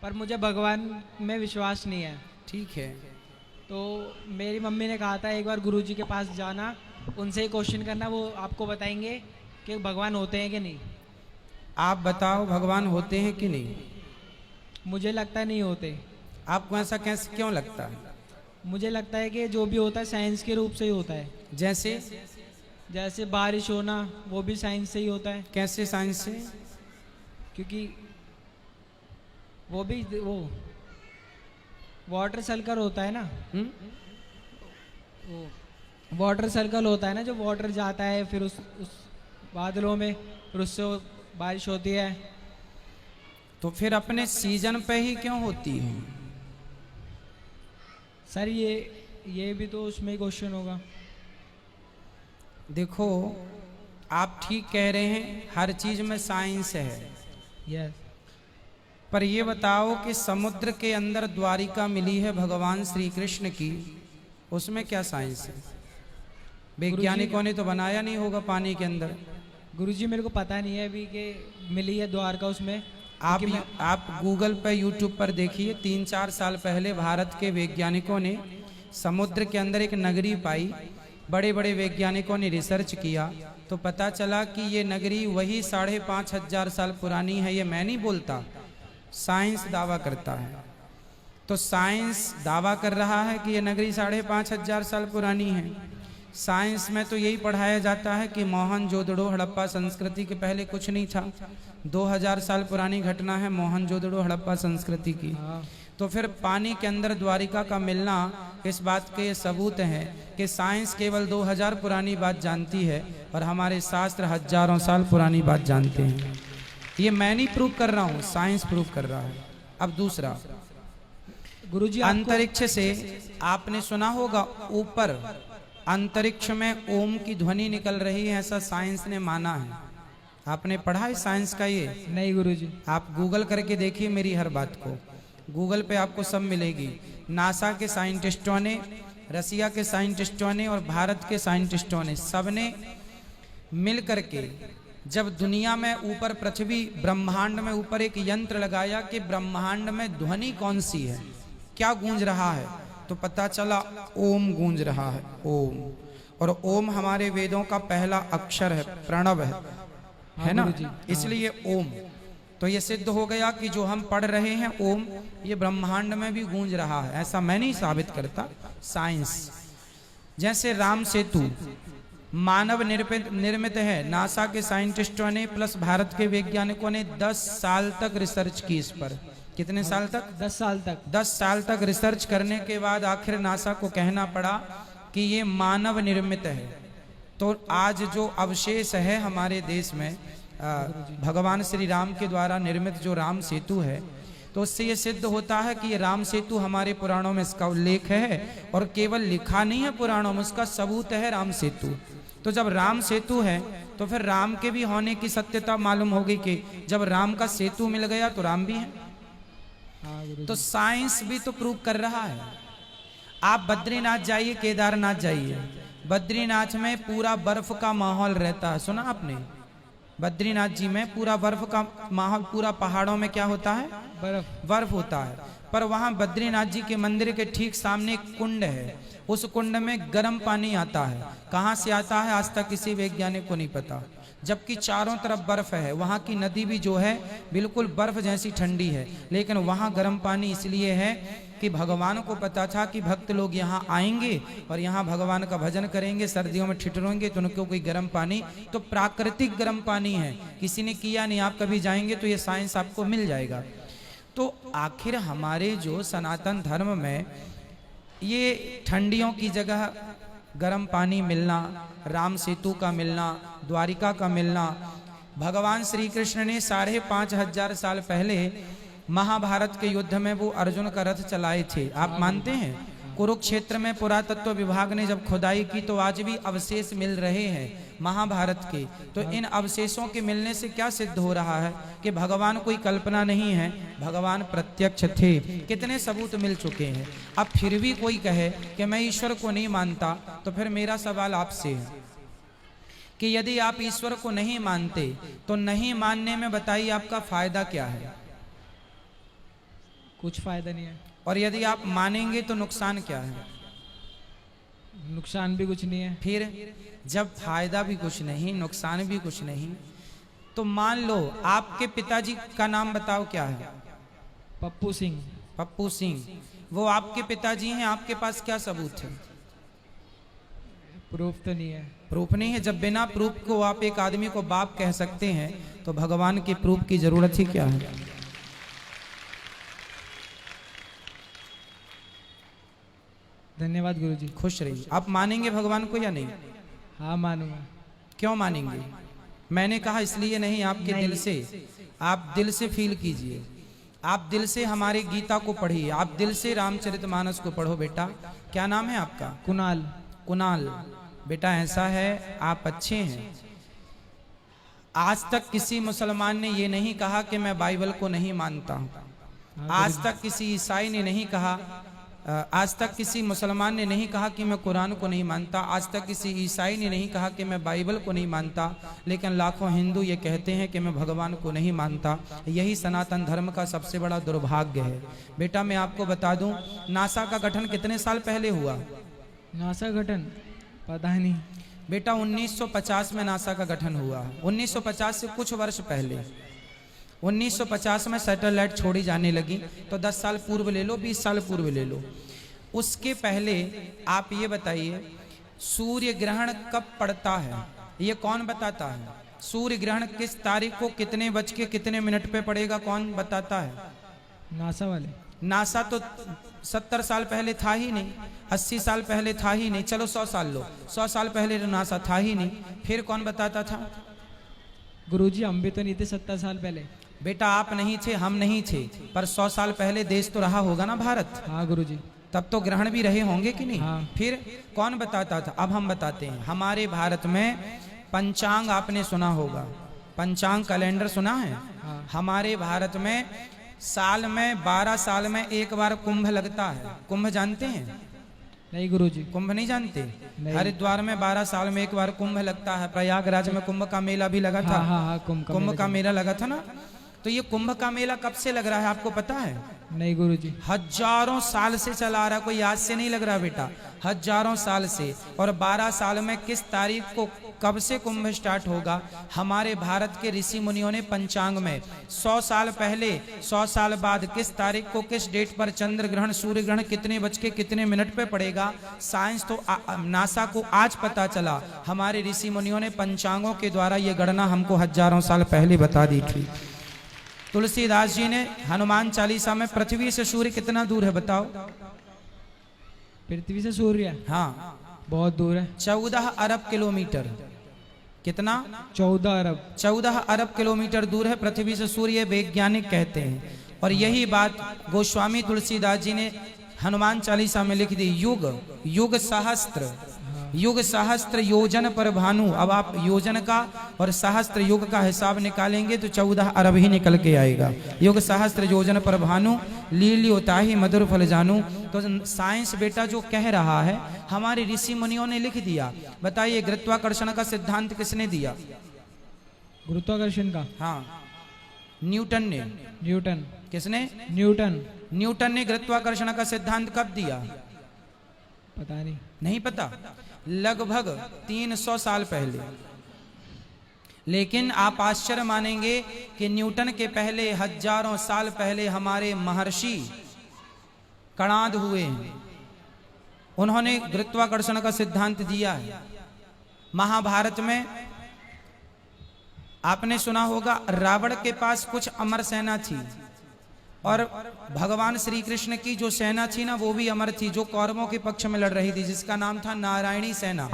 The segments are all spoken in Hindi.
पर मुझे भगवान में विश्वास नहीं है। ठीक है। तो मेरी मम्मी ने कहा था एक बार गुरुजी के पास जाना, उनसे ही क्वेश्चन करना, वो आपको बताएंगे कि भगवान होते हैं कि नहीं। आप बताओ भगवान होते हैं कि नहीं? मुझे लगता है नहीं होते। आपको ऐसा कैसे क्यों लगता है? मुझे लगता है कि जो भी होता है साइंस के रूप से ही होता है। जैसे? जैसे बारिश होना, वो भी साइंस से ही होता है। कैसे साइंस से? क्योंकि वो भी वो वाटर सर्कल होता है ना। वो वाटर सर्कल होता है ना, जो वाटर जाता है फिर उस बादलों में, फिर उससे वो बारिश होती है। तो फिर अपने सीजन पे ही क्यों होती है? सर ये भी तो उसमें ही क्वेश्चन होगा। देखो, आप ठीक कह रहे हैं, हर चीज में साइंस है। यस। पर ये बताओ कि समुद्र के अंदर द्वारिका मिली है भगवान श्री कृष्ण की, उसमें क्या साइंस है? वैज्ञानिकों ने तो बनाया नहीं होगा पानी के अंदर। गुरुजी मेरे को पता नहीं है अभी कि मिली है द्वारका उसमें। आप गूगल पर यूट्यूब पर देखिए, 3-4 साल पहले भारत के वैज्ञानिकों ने समुद्र के अंदर एक नगरी पाई। बड़े बड़े वैज्ञानिकों ने रिसर्च किया तो पता चला कि ये नगरी वही 5,500 साल पुरानी है। ये मैं नहीं बोलता, साइंस दावा करता है। तो साइंस दावा कर रहा है कि ये नगरी 5,500 साल पुरानी है। साइंस में तो यही पढ़ाया जाता है कि मोहनजोदड़ो हड़प्पा संस्कृति के पहले कुछ नहीं था। 2000 साल पुरानी घटना है मोहनजोदड़ो हड़प्पा संस्कृति की। तो फिर पानी के अंदर द्वारिका का मिलना इस बात के सबूत है कि साइंस केवल 2000 पुरानी बात जानती है और हमारे शास्त्र हजारों साल पुरानी बात जानते हैं। ये मैं नहीं प्रूव कर रहा हूँ, साइंस प्रूव कर रहा है। अब दूसरा, गुरुजी अंतरिक्ष से आपने सुना होगा ऊपर अंतरिक्ष में ओम की ध्वनि निकल रही है, ऐसा साइंस ने माना है। आपने पढ़ा है साइंस का ये? नहीं गुरुजी। आप गूगल करके देखिए मेरी हर बात को, गूगल पे आपको सब मिलेगी। नासा के साइंटिस्टों ने, रसिया के साइंटिस्टों ने और भारत के साइंटिस्टों ने, सबने मिल करके जब दुनिया में ऊपर पृथ्वी ब्रह्मांड में ऊपर एक यंत्र लगाया कि ब्रह्मांड में ध्वनि कौन सी है, क्या गूंज रहा है, तो पता चला ओम गूंज रहा है, ओम। और ओम हमारे वेदों का पहला अक्षर है, प्रणव है ना, इसलिए ओम। तो ये सिद्ध हो गया कि जो हम पढ़ रहे हैं ओम, ये ब्रह्मांड में भी गूंज रहा है। ऐसा मैं नहीं साबित करता, साइंस। जैसे राम सेतु मानव निर्मित है, नासा के साइंटिस्टों ने प्लस भारत के वैज्ञानिकों ने 10 साल तक रिसर्च की इस पर। कितने साल तक? 10 साल तक। 10 साल तक रिसर्च करने के बाद आखिर नासा को कहना पड़ा कि ये मानव निर्मित है। तो आज जो अवशेष है हमारे देश में भगवान श्री राम के द्वारा निर्मित जो राम सेतु है, तो उससे ये सिद्ध होता है कि ये राम सेतु हमारे पुराणों में इसका उल्लेख है और केवल लिखा नहीं है पुराणों में, उसका सबूत है राम सेतु। तो जब राम सेतु है तो फिर राम के भी होने की सत्यता मालूम होगी कि जब राम का सेतु मिल गया तो राम भी है। तो साइंस भी तो प्रूव कर रहा है। आप बद्रीनाथ जाइए, केदारनाथ जाइए, बद्रीनाथ में पूरा बर्फ का माहौल रहता है, सुना आपने? बद्रीनाथ जी में पूरा बर्फ का माहौल, पूरा पहाड़ों में क्या होता है? बर्फ होता है। पर वहां बद्रीनाथ जी के मंदिर के ठीक सामने एक कुंड है, उस कुंड में गर्म पानी आता है। कहां से आता है आज तक किसी वैज्ञानिक को नहीं पता, जबकि चारों तरफ बर्फ है। वहां की नदी भी जो है बिल्कुल बर्फ जैसी ठंडी है, लेकिन वहां गर्म पानी इसलिए है कि भगवान को पता था कि भक्त लोग यहाँ आएंगे और यहाँ भगवान का भजन करेंगे, सर्दियों में ठिठुरेंगे तो उनको कोई गर्म पानी, तो प्राकृतिक गर्म पानी है, किसी ने किया नहीं। आप कभी जाएंगे तो ये साइंस आपको मिल जाएगा। तो आखिर हमारे जो सनातन धर्म में ये ठंडियों की जगह गर्म पानी मिलना, राम सेतु का मिलना, द्वारिका का मिलना, भगवान श्री कृष्ण ने 5,500 साल पहले महाभारत के युद्ध में वो अर्जुन का रथ चलाए थे, आप मानते हैं? कुरुक्षेत्र में पुरातत्व विभाग ने जब खुदाई की तो आज भी अवशेष मिल रहे हैं महाभारत के। तो इन अवशेषों के मिलने से क्या सिद्ध हो रहा है कि भगवान कोई कल्पना नहीं है, भगवान प्रत्यक्ष थे। कितने सबूत मिल चुके हैं। अब फिर भी कोई कहे कि मैं ईश्वर को नहीं मानता, तो फिर मेरा सवाल आपसे है कि यदि आप ईश्वर को नहीं मानते तो नहीं मानने में बताइए आपका फायदा क्या है? कुछ फायदा नहीं है। और यदि आप मानेंगे तो नुकसान क्या है? नुकसान भी कुछ नहीं है। फिर जब फायदा भी कुछ नहीं, नुकसान भी कुछ नहीं, तो मान लो आपके पिताजी का नाम बताओ क्या है? पप्पू सिंह। पप्पू सिंह, वो आपके पिताजी हैं, आपके पास क्या सबूत है? प्रूफ तो नहीं है। प्रूफ नहीं है। जब बिना प्रूफ को आप एक आदमी को बाप कह सकते हैं तो भगवान के प्रूफ की जरूरत ही क्या है? धन्यवाद गुरुजी। खुश रहिए। आप मानेंगे भगवान को या नहीं? हाँ मानूंगा। क्यों मानेंगे? मैंने कहा इसलिए नहीं, आपके दिल से, आप दिल से फील कीजिए, आप दिल से हमारे गीता को पढ़िए, आप दिल से रामचरितमानस को पढ़ो। बेटा क्या नाम है आपका? कुणाल। कुणाल बेटा, ऐसा है आप अच्छे हैं। आज तक किसी मुसलमान ने ये नहीं कहा कि मैं बाइबल को नहीं मानता हूँ। आज तक किसी ईसाई ने नहीं कहा, आज तक किसी मुसलमान ने नहीं कहा कि मैं कुरान को नहीं मानता, आज तक किसी ईसाई ने नहीं कहा कि मैं बाइबल को नहीं मानता, लेकिन लाखों हिंदू ये कहते हैं कि मैं भगवान को नहीं मानता। यही सनातन धर्म का सबसे बड़ा दुर्भाग्य है। बेटा मैं आपको बता दूं, नासा का गठन कितने साल पहले हुआ? नासा गठन पता नहीं बेटा 1950 में नासा का गठन हुआ। 1950 से कुछ वर्ष पहले, 1950 में सैटेलाइट छोड़ी जाने लगी, तो 10 साल पूर्व ले लो, 20 साल पूर्व ले लो। उसके पहले आप ये बताइए सूर्य ग्रहण कब पड़ता है? ये कौन बताता है? सूर्य ग्रहण किस तारीख को कितने बज के कितने मिनट पे पड़ेगा, कौन बताता है? नासा वाले। नासा तो 70 साल पहले था ही नहीं, 80 साल पहले था ही नहीं, चलो 100 साल लो, 100 साल पहले तो नासा था ही नहीं, फिर कौन बताता था? गुरुजी हम भी तो नहीं थे 70 साल पहले। बेटा आप नहीं थे, हम नहीं थे, पर 100 साल पहले देश तो रहा होगा ना भारत। हाँ गुरुजी। तब तो ग्रहण भी रहे होंगे कि नहीं? हाँ। फिर कौन बताता था? अब हम बताते हैं। हमारे भारत में पंचांग आपने सुना होगा, पंचांग कैलेंडर सुना है? हाँ। हमारे भारत में साल में 12 साल में एक बार कुंभ लगता है। कुंभ जानते हैं? नहीं गुरुजी। कुंभ नहीं जानते? नहीं। हरिद्वार में 12 साल में एक बार कुंभ लगता है। प्रयागराज में कुंभ का मेला भी लगा था। हाँ, कुंभ का मेला लगा था ना। तो ये कुंभ का मेला कब से लग रहा है आपको पता है? नहीं गुरुजी। हजारों साल से चला आ रहा, कोई आज से नहीं लग रहा बेटा, हजारों साल से। और 12 साल में किस तारीख को कब से कुंभ स्टार्ट होगा? हमारे भारत के ऋषि मुनियों ने पंचांग में 100 साल पहले, 100 साल बाद किस तारीख को किस डेट पर चंद्र ग्रहण सूर्य ग्रहण कितने बज के कितने मिनट पे पड़ेगा, साइंस तो नासा को आज पता चला। हमारे ऋषि मुनियों ने पंचांगों के द्वारा ये गणना हमको हजारों साल पहले बता दी थी। तुलसीदास जी ने हनुमान चालीसा में पृथ्वी से सूर्य कितना दूर है बताओ? पृथ्वी से सूर्य? हाँ बहुत दूर है। 14 अरब किलोमीटर। कितना? 14 अरब। 14 अरब किलोमीटर दूर है पृथ्वी से सूर्य, वैज्ञानिक कहते हैं। और यही बात गोस्वामी तुलसीदास जी ने हनुमान चालीसा में लिख दी। युग युग सहस्त्र, युग सहस्त्र योजन पर भानु। अब आप योजन का और सहस्त्र युग का हिसाब निकालेंगे तो 14 अरब ही निकल के आएगा। युग सहस्त्र योजन पर भानु, लील्योता ही मधुर फल जानू। तो साइंस बेटा जो कह रहा है हमारे ऋषि मुनियों ने लिख दिया। बताइए गुरुत्वाकर्षण का सिद्धांत किसने दिया? गुरुत्वाकर्षण का? हाँ न्यूटन ने। न्यूटन? किसने? न्यूटन। न्यूटन ने गुरुत्वाकर्षण का सिद्धांत कब दिया? पता नहीं। नहीं पता? लगभग 300 साल पहले। लेकिन आप आश्चर्य मानेंगे कि न्यूटन के पहले हजारों साल पहले हमारे महर्षि कणाद हुए हैं, उन्होंने गुरुत्वाकर्षण का सिद्धांत दिया है। महाभारत में आपने सुना होगा रावण के पास कुछ अमर सेना थी और भगवान श्री कृष्ण की जो सेना थी ना वो भी अमर थी, जो कौरवों के पक्ष में लड़ रही थी, जिसका नाम था नारायणी सेना।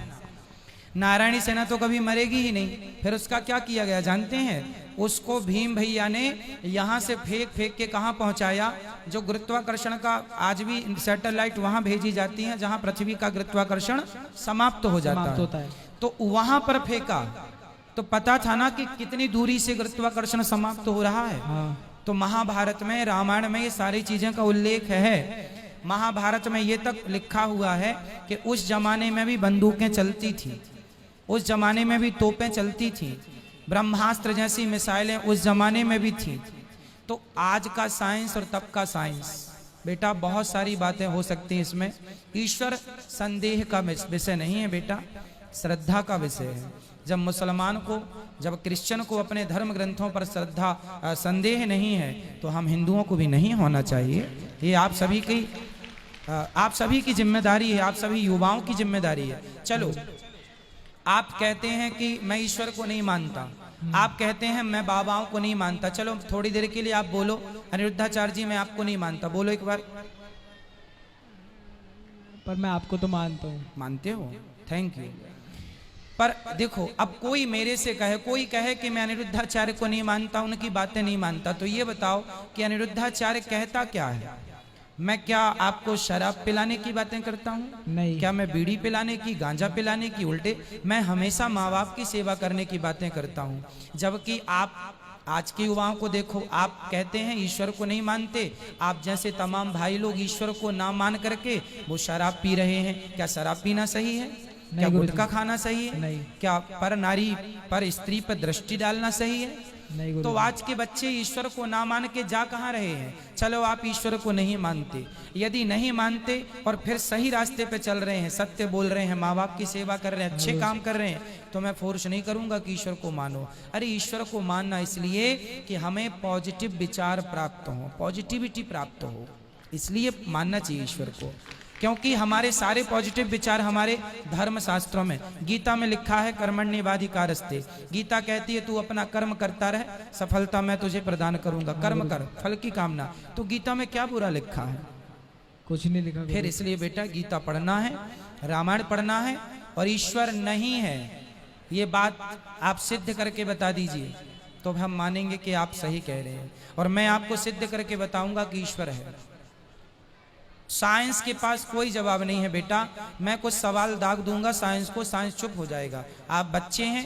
नारायणी सेना तो कभी मरेगी ही नहीं। फिर उसका क्या किया गया जानते हैं? उसको भीम भैया ने यहाँ से फेंक फेंक के कहाँ पहुंचाया? जो गुरुत्वाकर्षण का आज भी सैटेलाइट वहां भेजी जाती है जहां पृथ्वी का गुरुत्वाकर्षण समाप्त हो जाता है, तो वहां पर फेंका। तो पता था ना कि कितनी दूरी से गुरुत्वाकर्षण समाप्त हो रहा है। हाँ। तो महाभारत में, रामायण में ये सारी चीजें का उल्लेख है। महाभारत में ये तक लिखा हुआ है कि उस जमाने में भी बंदूकें चलती थी, उस जमाने में भी तोपें चलती थी, ब्रह्मास्त्र जैसी मिसाइलें उस जमाने में भी थी। तो आज का साइंस और तब का साइंस, बेटा बहुत सारी बातें हो सकती हैं इसमें। ईश्वर संदेह का विषय नहीं है बेटा, श्रद्धा का विषय है। जब मुसलमान को, जब क्रिश्चियन को अपने धर्म ग्रंथों पर श्रद्धा संदेह नहीं है, तो हम हिंदुओं को भी नहीं होना चाहिए। ये आप सभी की जिम्मेदारी है, आप सभी युवाओं की जिम्मेदारी है। चलो, आप कहते हैं कि मैं ईश्वर को नहीं मानता, आप कहते हैं मैं बाबाओं को नहीं मानता। चलो थोड़ी देर के लिए आप बोलो, अनिरुद्धाचार्य जी मैं आपको नहीं मानता, बोलो एक बार। पर मैं आपको तो मानता हूँ। मानते हो, थैंक यू। पर देखो, अब कोई मेरे से कहे, कोई कहे कि मैं अनिरुद्धाचार्य को नहीं मानता, उनकी बातें नहीं मानता, तो ये बताओ कि अनिरुद्धाचार्य कहता क्या है? मैं क्या आपको शराब पिलाने की बातें करता हूँ? नहीं। क्या मैं बीड़ी पिलाने की, गांजा पिलाने की? उल्टे मैं हमेशा माँ बाप की सेवा करने की बातें करता हूँ। जबकि आप आज के युवाओं को देखो, आप कहते हैं ईश्वर को नहीं मानते, आप जैसे तमाम भाई लोग ईश्वर को ना मान करके वो शराब पी रहे हैं। क्या शराब पीना सही है? क्या गुटखा खाना सही है? नहीं। क्या पर नारी, पर स्त्री पर दृष्टि डालना सही है? नहीं। तो आज के बच्चे ईश्वर को ना मान के जा कहाँ रहे हैं? चलो आप ईश्वर को नहीं मानते, यदि नहीं मानते और फिर सही रास्ते पे चल रहे हैं, सत्य बोल रहे हैं, माँ बाप की सेवा कर रहे हैं, अच्छे काम कर रहे हैं, तो मैं फोर्स नहीं करूंगा कि ईश्वर को मानो। अरे ईश्वर को मानना इसलिए कि हमें पॉजिटिव विचार प्राप्त हो, पॉजिटिविटी प्राप्त हो, इसलिए मानना चाहिए ईश्वर को। क्योंकि हमारे सारे पॉजिटिव विचार हमारे धर्म शास्त्रों में, गीता में लिखा है कर्मण्येवाधिकारस्ते। गीता कहती है तू अपना कर्म करता रह, सफलता मैं तुझे प्रदान करूंगा। कर्म कर, फल की कामना। तो गीता में क्या बुरा लिखा है? कुछ नहीं लिखा। फिर इसलिए बेटा गीता पढ़ना है, रामायण पढ़ना है, और ईश्वर नहीं है ये बात आप सिद्ध करके बता दीजिए, तो हम मानेंगे कि आप सही कह रहे हैं। और मैं आपको सिद्ध करके बताऊंगा कि ईश्वर है। साइंस के पास कोई जवाब नहीं है बेटा। मैं कुछ सवाल दाग दूंगा साइंस को, साइंस चुप हो जाएगा। आप बच्चे हैं,